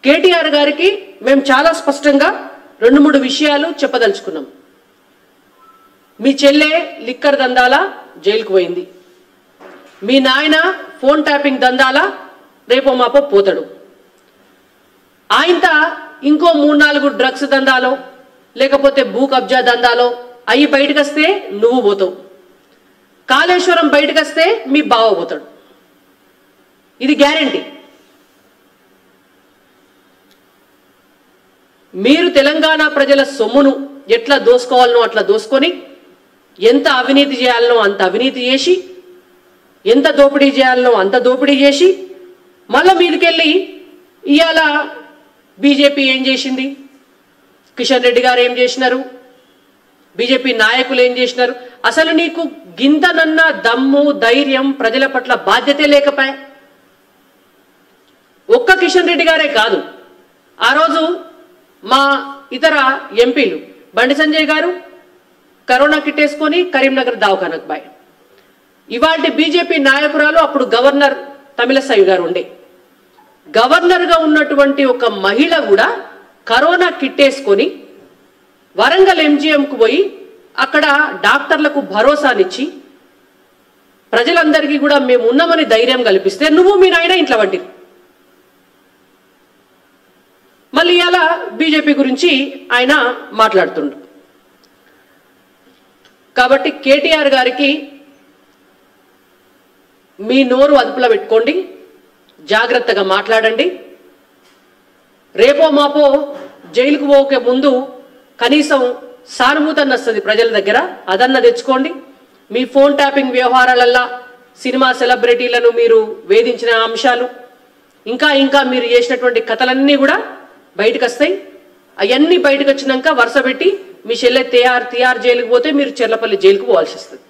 కేటీఆర్ గారికి మేము చాలా స్పష్టంగా 2-3 విషయాలు చెప్పదలుచుకున్నాం. మీ చెల్లె లిక్కర్ దందాల జైలుకు పోయింది. మీ నాయన ఫోన్ ట్యాపింగ్ దందాల రేపో మాపో పోతాడు. ఆయనత ఇంకో 3-4 డ్రగ్స్ దందాలో లేకపోతే భూ కబ్జా దందాలో అయ్యి బయటకు వస్తే నువ్వు పోతావు. కాళేశ్వరం బయటకు వస్తే మీ బావ పోతాడు. ఇది గ్యారెంటీ. మీరు తెలంగాణ ప్రజల సొమ్మును ఎట్లా దోసుకోవాలనో అట్లా దోసుకొని ఎంత అవినీతి చేయాలనో అంత అవినీతి చేసి ఎంత దోపిడీ చేయాలనో అంత దోపిడీ చేసి మళ్ళా మీదకెళ్ళి ఇవాళ బీజేపీ ఏం చేసింది, కిషన్ రెడ్డి గారు ఏం చేసినారు, బీజేపీ నాయకులు ఏం చేసినారు, అసలు నీకు గింతనన్న దమ్ము ధైర్యం ప్రజల పట్ల బాధ్యతే లేకపోయా. ఒక్క కిషన్ రెడ్డి గారే కాదు, ఆ రోజు మా ఇతర ఎంపీలు బండి సంజయ్ గారు కరోనా కిట్టేసుకొని కరీంనగర్ దవాఖానకు బాయ్. ఇవాళ బీజేపీ నాయకురాలు అప్పుడు గవర్నర్ తమిళసై గారు ఉండే. గవర్నర్గా ఉన్నటువంటి ఒక మహిళ కూడా కరోనా కిట్టేసుకొని వరంగల్ ఎంజీఎంకు పోయి అక్కడ డాక్టర్లకు భరోసానిచ్చి ప్రజలందరికీ కూడా మేము ఉన్నామని ధైర్యం కల్పిస్తే నువ్వు మీ నాయన ఇంట్లో వంటిరు. మళ్ళీ ఇలా బీజేపీ గురించి ఆయన మాట్లాడుతుండు. కాబట్టి కేటీఆర్ గారికి మీ నోరు అదుపులో పెట్టుకోండి, జాగ్రత్తగా మాట్లాడండి. రేపో మాపో జైలుకు పోకే ముందు కనీసం సానుభూతన్న వస్తుంది ప్రజల దగ్గర, అదన్న తెచ్చుకోండి. మీ ఫోన్ ట్యాపింగ్ వ్యవహారాలల్లా సినిమా సెలబ్రిటీలను మీరు వేధించిన అంశాలు ఇంకా ఇంకా మీరు చేసినటువంటి కథలన్నీ కూడా బయటకు వస్తాయి. అవన్నీ బయటకు వచ్చినాక వరుస పెట్టి మీ చెల్లె తిహార్ జైలుకు పోతే మీరు చెర్లపల్లి జైలుకు పోవాల్సి వస్తుంది.